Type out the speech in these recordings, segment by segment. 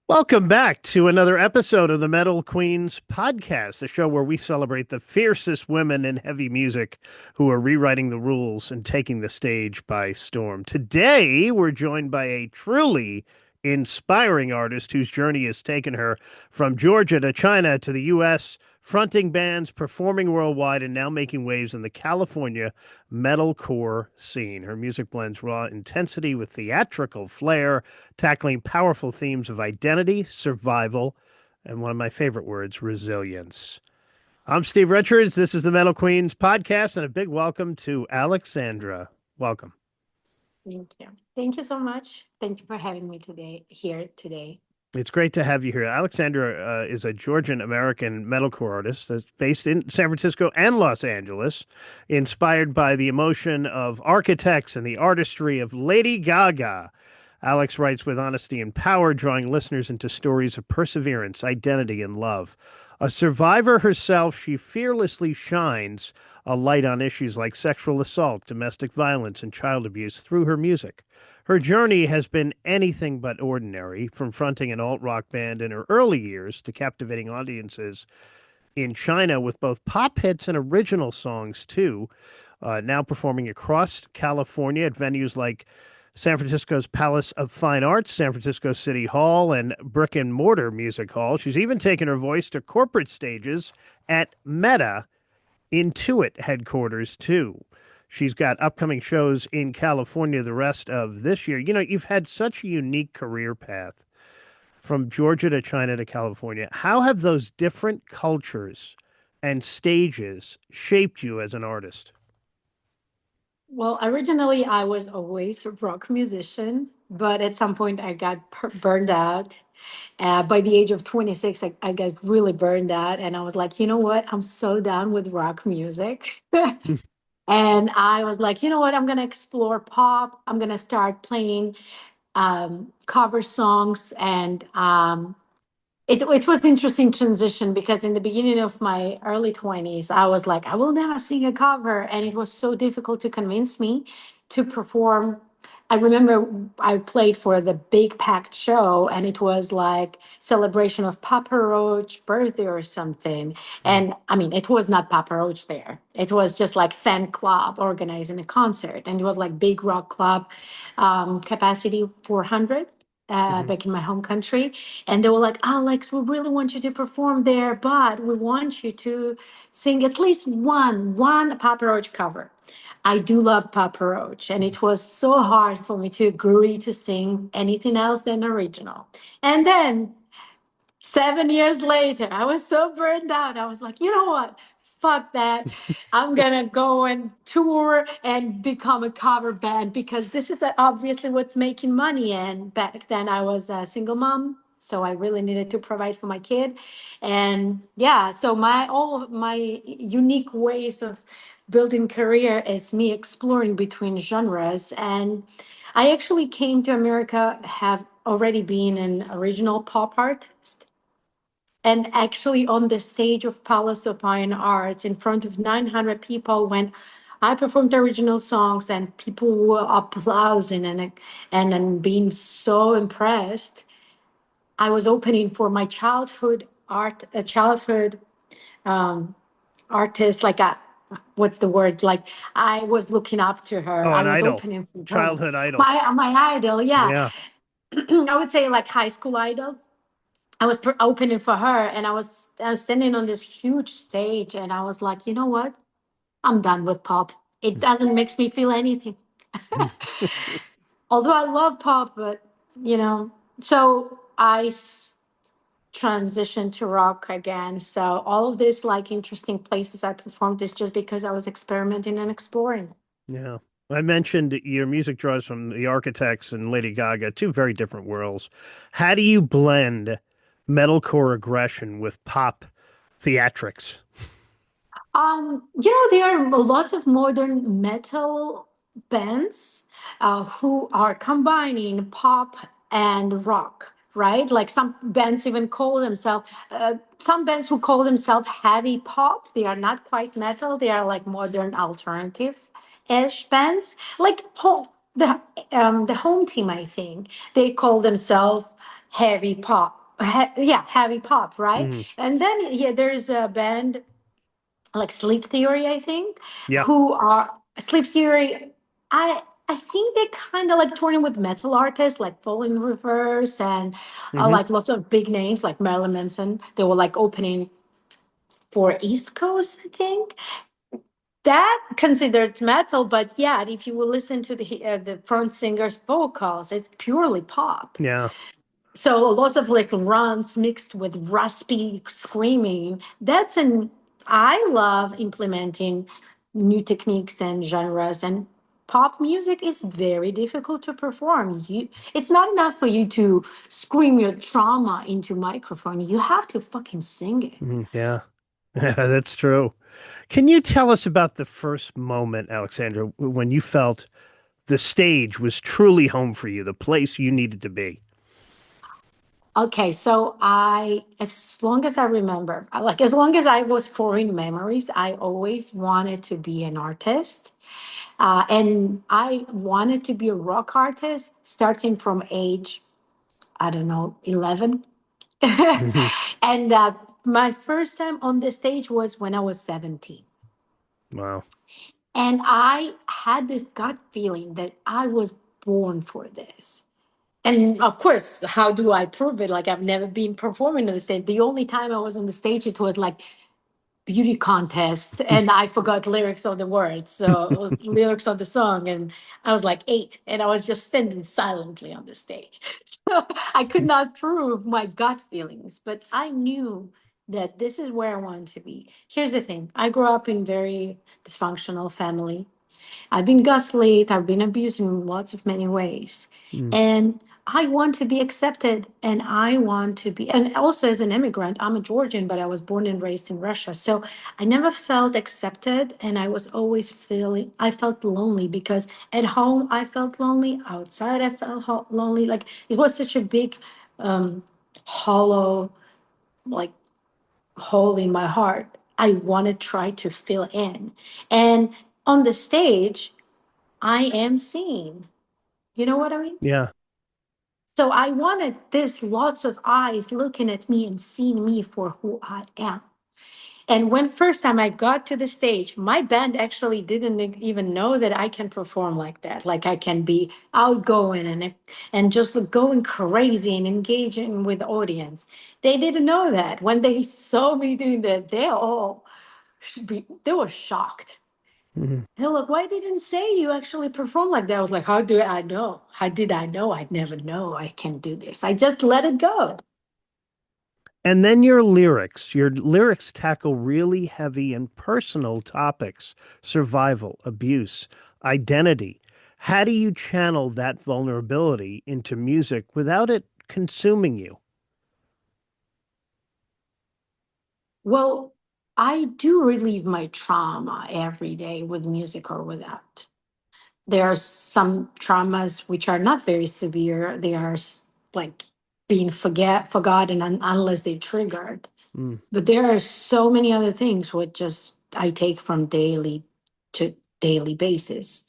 Welcome back to another episode of the Metal Queens podcast, the show where we celebrate the fiercest women in heavy music who are rewriting the rules and taking the stage by storm. Today, we're joined by a truly inspiring artist whose journey has taken her from Georgia to China to the U.S., fronting bands, performing worldwide, and now making waves in the California metalcore scene. Her music blends raw intensity with theatrical flair, tackling powerful themes of identity, survival, and one of my favorite words, resilience. I'm Steve Richards. This is the Metal Queens podcast, and a big welcome to Alex Sandra. Welcome. Thank you. Thank you so much. Thank you for having me here today. It's great to have you here. Aleksandra is a Georgian-American metalcore artist that's based in San Francisco and Los Angeles, inspired by the emotion of architects and the artistry of Lady Gaga. Alex writes with honesty and power, drawing listeners into stories of perseverance, identity, and love. A survivor herself, she fearlessly shines a light on issues like sexual assault, domestic violence, and child abuse through her music. Her journey has been anything but ordinary, from fronting an alt-rock band in her early years to captivating audiences in China with both pop hits and original songs, too. Now performing across California at venues like San Francisco's Palace of Fine Arts, San Francisco City Hall, and Brick and Mortar Music Hall. She's even taken her voice to corporate stages at Meta Intuit headquarters, too. She's got upcoming shows in California the rest of this year. You know, you've had such a unique career path from Georgia to China to California. How have those different cultures and stages shaped you as an artist? Well, originally I was always a rock musician, but at some point I got burned out. By the age of 26, I got really burned out, and I was like, you know what? I'm so done with rock music. And I was like, you know what? I'm going to explore pop. I'm going to start playing cover songs and it was interesting transition because in the beginning of my early 20s, I was like, I will never sing a cover. And it was so difficult to convince me to perform. I remember I played for the big packed show and it was like celebration of Papa Roach birthday or something. And I mean, it was not Papa Roach there. It was just like fan club organizing a concert. And it was like big rock club, capacity 400 Mhm. back in my home country. And they were like, Alex, we really want you to perform there, but we want you to sing at least one Papa Roach cover. I do love Papa Roach, and it was so hard for me to agree to sing anything else than original. And then 7 years later, I was so burned out. I was like, you know what? Fuck that. I'm gonna go and tour and become a cover band because this is obviously what's making money. And back then, I was a single mom, so I really needed to provide for my kid. And yeah, so my all of my unique ways of building career is me exploring between genres. And I actually came to America, have already been an original pop artist and actually on the stage of Palace of Fine Arts in front of 900 people when I performed original songs and people were applauding and being so impressed. I was opening for my childhood art, a childhood um, artist, like a what's the word? Like I was looking up to her. Oh, I an was idol, opening for her. childhood idol. My idol, yeah. Yeah. I would say like high school idol. I was opening for her, and I was standing on this huge stage, and I was like, you know what? I'm done with pop. It doesn't makes me feel anything. Although I love pop, but so transitioned to rock again. So all of this like interesting places I performed is just because I was experimenting and exploring. Yeah. I mentioned your music draws from the Architects and Lady Gaga, two very different worlds. How do you blend metalcore aggression with pop theatrics? There are lots of modern metal bands who are combining pop and rock, right? Like some bands even call themselves, some bands who call themselves heavy pop. They are not quite metal. They are like modern alternative-ish bands. Like the home team, I think they call themselves heavy pop. Yeah, heavy pop, right? Hmm. And then yeah, there's a band like Sleep Theory, I think, Yeah. who are Sleep Theory. I think they kind of like touring with metal artists like Fall in Reverse and Hmm. like lots of big names like Marilyn Manson. They were like opening for East Coast, I think. That considered metal, but yeah, if you will listen to the front singer's vocals, it's purely pop. Yeah. So lots of like runs mixed with raspy screaming. That's an I love implementing new techniques and genres, and pop music is very difficult to perform. It's not enough for you to scream your trauma into microphone. You have to fucking sing it. Yeah. Yeah, that's true. Can you tell us about the first moment, Aleksandra, when you felt the stage was truly home for you, the place you needed to be? Okay, so as long as I remember, like as long as I was forming memories, I always wanted to be an artist. And I wanted to be a rock artist starting from age, I don't know, 11. Hmm. And my first time on the stage was when I was 17. Wow. And I had this gut feeling that I was born for this. And of course, how do I prove it? Like I've never been performing on the stage. The only time I was on the stage, it was like beauty contest, and I forgot lyrics of the words. So it was lyrics of the song, and I was like 8, and I was just standing silently on the stage. I could not prove my gut feelings, but I knew that this is where I wanted to be. Here's the thing: I grew up in very dysfunctional family. I've been gaslit, I've been abused in lots of many ways. Mm. And I want to be accepted, and I want to be, and also as an immigrant, I'm a Georgian, but I was born and raised in Russia. So I never felt accepted, and I was always I felt lonely because at home I felt lonely, outside I felt lonely. Like it was such a big, hollow, like hole in my heart. I want to try to fill in. And on the stage, I am seen. You know what I mean? Yeah. So I wanted this lots of eyes looking at me and seeing me for who I am. And when first time I got to the stage, my band actually didn't even know that I can perform like that. Like I can be outgoing and just going crazy and engaging with the audience. They didn't know that. When they saw me doing that, they were shocked. Hmm. They're like, why didn't say you actually perform like that? I was like, how do I know? How did I know? I'd never know I can do this. I just let it go. And then your lyrics tackle really heavy and personal topics, survival, abuse, identity. How do you channel that vulnerability into music without it consuming you? Well, I do relieve my trauma every day with music or without. There are some traumas which are not very severe. They are like being forgotten unless they're triggered. Mm. But there are so many other things which just I take from daily to daily basis.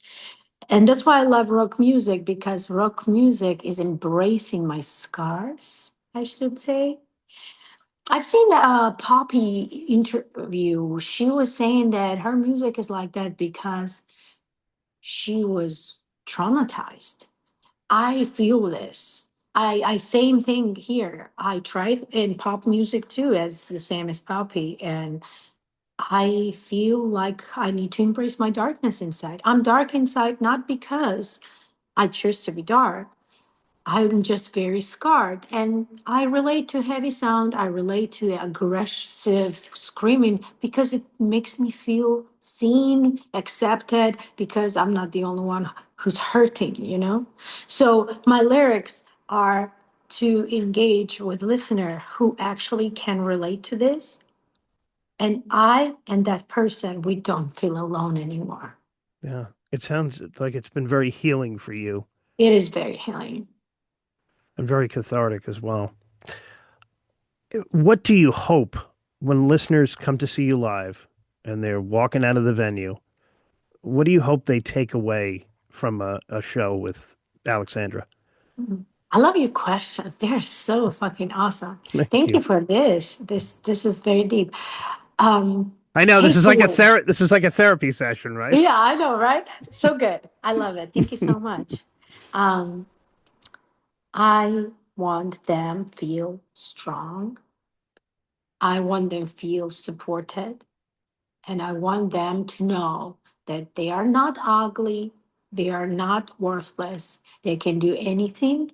And that's why I love rock music, because rock music is embracing my scars, I should say. I've seen a Poppy interview. She was saying that her music is like that because she was traumatized. I feel this. I same thing here. I tried in pop music too, as the same as Poppy, and I feel like I need to embrace my darkness inside. I'm dark inside not because I choose to be dark. I'm just very scarred. And I relate to heavy sound. I relate to aggressive screaming because it makes me feel seen, accepted, because I'm not the only one who's hurting, you know? So my lyrics are to engage with listener who actually can relate to this. And I and that person, we don't feel alone anymore. Yeah. It sounds like it's been very healing for you It is very healing. and very cathartic as well. What do you hope when listeners come to see you live and they're walking out of the venue? What do you hope they take away from a show with Aleksandra? I love your questions. They're so fucking awesome. Thank Thank you. you for this. This is very deep. Um, I know Takeaway. this is like a therapy session, right? Yeah, I know, right? So good. I love it. Thank you so much. Um, I want them feel strong. I want them feel supported, and I want them to know that they are not ugly. They are not worthless. They can do anything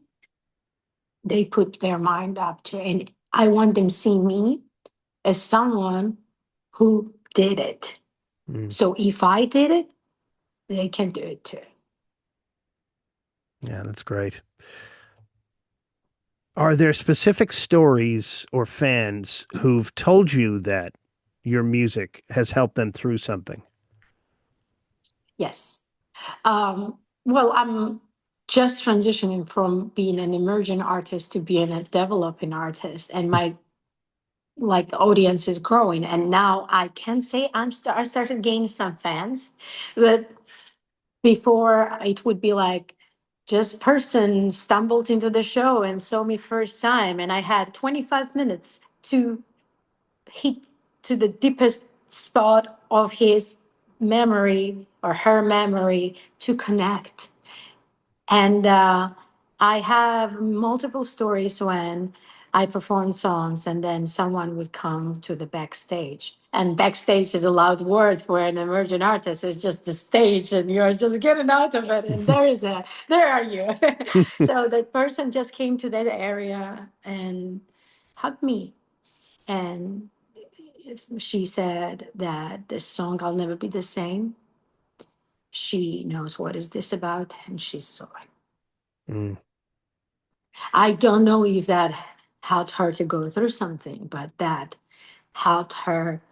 they put their mind up to. And I want them see me as someone who did it. Mm, So if I did it, they can do it too. yeah, that's great. Are there specific stories or fans who've told you that your music has helped them through something? Yes. Well, I'm just transitioning from being an emerging artist to being a developing artist, and my like audience is growing. And now I can say I started gaining some fans, but before it would be like just person stumbled into the show and saw me first time, and I had 25 minutes to hit to the deepest spot of his memory or her memory to connect. And I have multiple stories when I perform songs and then someone would come to the backstage. And backstage is a loud word for an emerging artist. It's just the stage and you're just getting out of it. And there are you. So the person just came to that area and hugged me. And she said that this song, I'll Never Be the Same, she knows what is this about and she's sorry. Mm, I don't know if that helped her to go through something, but that helped her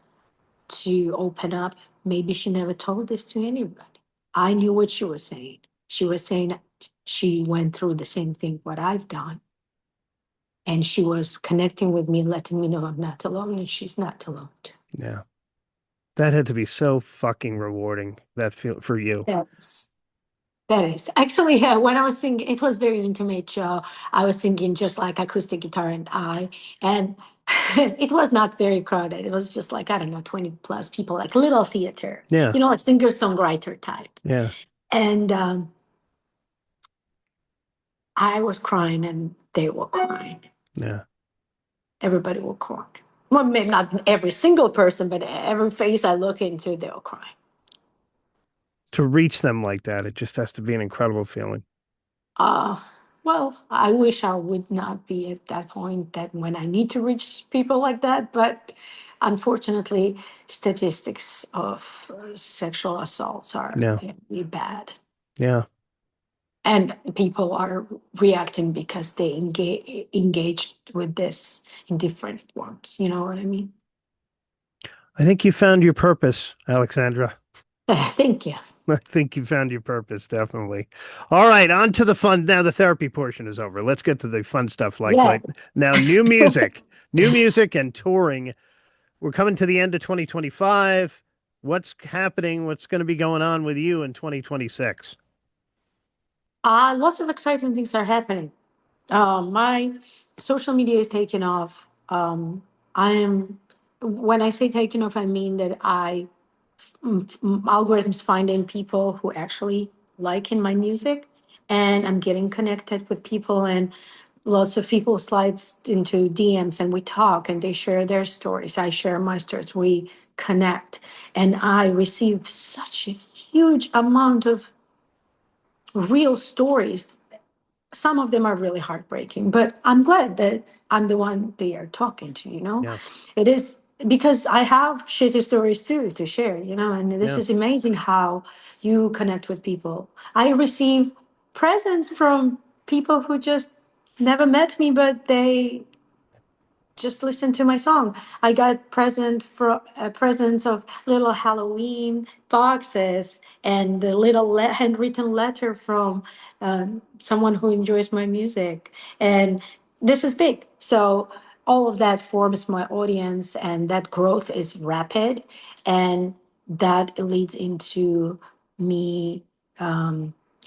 to open up. Maybe she never told this to anybody. I knew what she was saying. She was saying she went through the same thing what I've done. And she was connecting with me, letting me know I'm not alone and she's not alone too. yeah. That had to be so fucking rewarding, that feel for you. That's That is actually when I was singing, it was very intimate show. I was singing just like acoustic guitar and I, and it was not very crowded. It was just like, I don't know, 20 plus people, like little theater, Yeah. like singer songwriter type. Yeah. And I was crying and they were crying. Yeah. Everybody will cry. Well, maybe not every single person, but every face I look into, they were crying. To reach them like that, it just has to be an incredible feeling. Uh, well, I wish I would not be at that point that when I need to reach people like that, but unfortunately, statistics of sexual assaults are Yeah. very bad. Yeah. And people are reacting because they engaged with this in different forms. You know what I mean? I think you found your purpose, Aleksandra. Thank you. I think you found your purpose, definitely. All right, on to the fun. Now the therapy portion is over. Let's get to the fun stuff Yeah. like now new music and touring. We're coming to the end of 2025. What's happening? What's going to be going on with you in 2026? Lots of exciting things are happening. My social media is taking off. I am, when I say taking off, I mean that algorithms finding people who actually like in my music, and I'm getting connected with people, and lots of people slides into DMs, and we talk, and they share their stories. I share my stories. We connect, and I receive such a huge amount of real stories. Some of them are really heartbreaking, but I'm glad that I'm the one they are talking to, Yeah. It is because I have shitty stories too to share, and this Yeah. is amazing how you connect with people. I receive presents from people who just never met me, but they just listen to my song. I got presents of little Halloween boxes and the little handwritten letter from someone who enjoys my music. And this is big. So all of that forms my audience, and that growth is rapid, and that leads into me.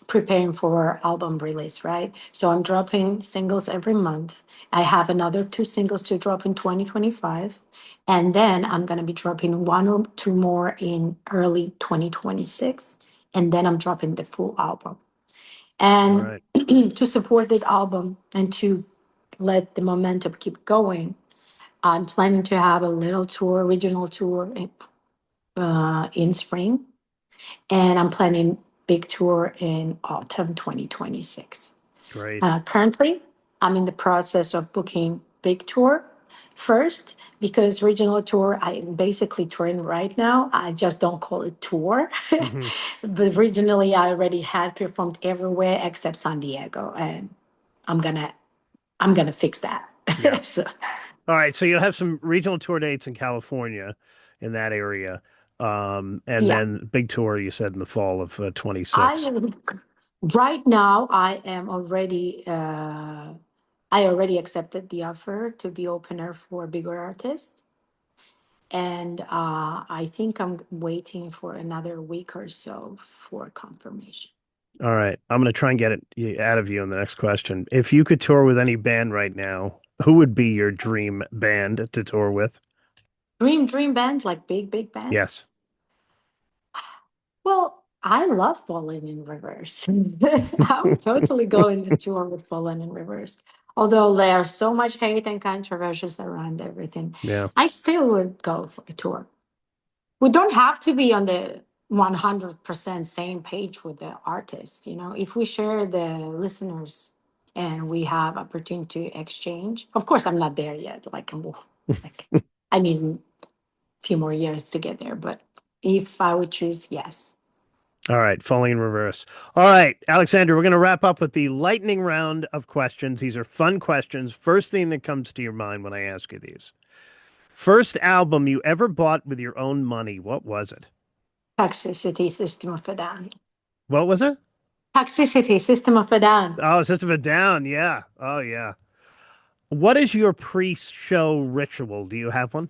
preparing for album release, right? So I'm dropping singles every month. I have another two singles to drop in 2025. And then I'm going to be dropping one or two more in early 2026. And then I'm dropping the full album. All And right. to support that album and to let the momentum keep going, I'm planning to have a little tour, regional tour in spring, and I'm planning big tour in autumn 2026. Great. Currently, I'm in the process of booking big tour first because regional tour I'm basically touring right now. I just don't call it tour, Hmm. but regionally I already had performed everywhere except San Diego, and I'm gonna I'm gonna fix that. Yeah. So All right. So you'll have some regional tour dates in California in that area. And yeah, then big tour, you said in the fall of I 26. am right now. I already accepted the offer to be opener for bigger artists. And I think I'm waiting for another week or so for confirmation. All right. I'm going to try and get it out of you in the next question. If you could tour with any band right now, who would be your dream band to tour with? Dream band, like big Yes. bands. Well, I love Fallen in Reverse. I would totally go in the tour with Fallen in Reverse. Although there's so much hate and controversies around everything, Yeah. I still would go for a tour. We don't have to be on the 100% same page with the artist. If we share the listeners and we have opportunity to exchange, of course I'm not there yet, like I need a few more years to get there, but if I would choose, yes. All right. Falling in reverse. All right. Aleksandra, we're going to wrap up with the lightning round of questions. These are fun questions. First thing that comes to your mind when I ask you these. First album you ever bought with your own money. What was it? Toxicity, System of a Down. What was it? Toxicity, System of a Down. Oh, System of a Down. Yeah. Oh, yeah. What is your pre-show ritual? Do you have one?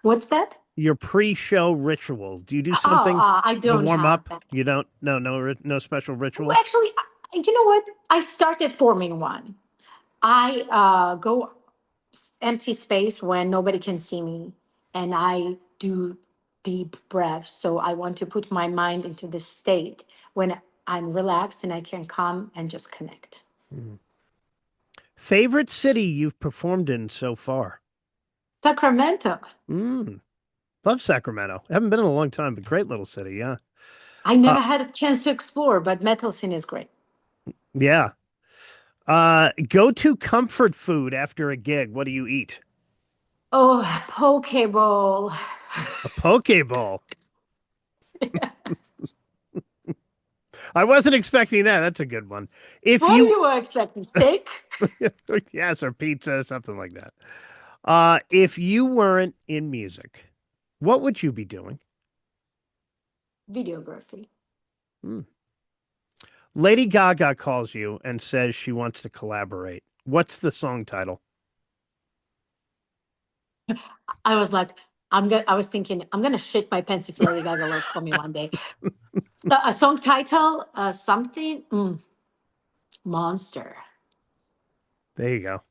What's that? Your pre-show ritual. Do you do Oh, something I to don't warm have up? that. You don't? No, no, no special Well, ritual. actually, you know what? I started forming one. I go empty space when nobody can see me, and I do deep breaths. So I want to put my mind into this state when I'm relaxed and I can come and just connect. Mhm. Favorite city you've performed in so far? Sacramento. Mm, love Sacramento. Haven't been in a long time, but great little city. Yeah. I Uh, never had a chance to explore, but metal scene is great. yeah. Go-to comfort food after a gig. What do you eat? Oh, poke bowl. A poke bowl. I wasn't expecting that. That's a good one. If What do you, you expect? Steak? yes, or pizza, something like that. If you weren't in music, what would you be doing? Videography. Hmm. Lady Gaga calls you and says she wants to collaborate. What's the song title? I was like, I was thinking, I'm gonna shit my pants if Lady Gaga will call me one day. A song title, something, Monster. There you go.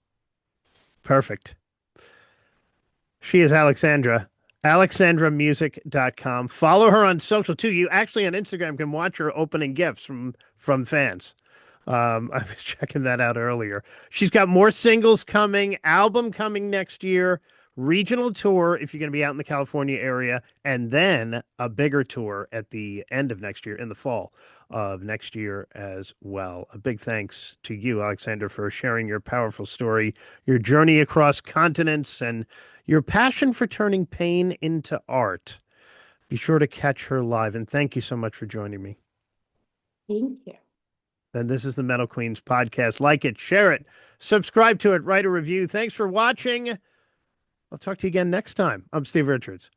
Perfect. She is Aleksandra. AleksandраMusic.com. Follow her on social too. You actually on Instagram can watch her opening gifts from fans. I was checking that out earlier. She's got more singles coming, album coming next year, regional tour if you're going to be out in the California area, and then a bigger tour at the end of next year in the fall of next year as well. A big thanks to you, Aleksandra, for sharing your powerful story, your journey across continents, and your passion for turning pain into art. Be sure to catch her live, and thank you so much for joining me. Thank you. And this is the Metal Queens podcast. Like it, share it, subscribe to it, write a review. Thanks for watching. I'll talk to you again next time. I'm Steve Richards.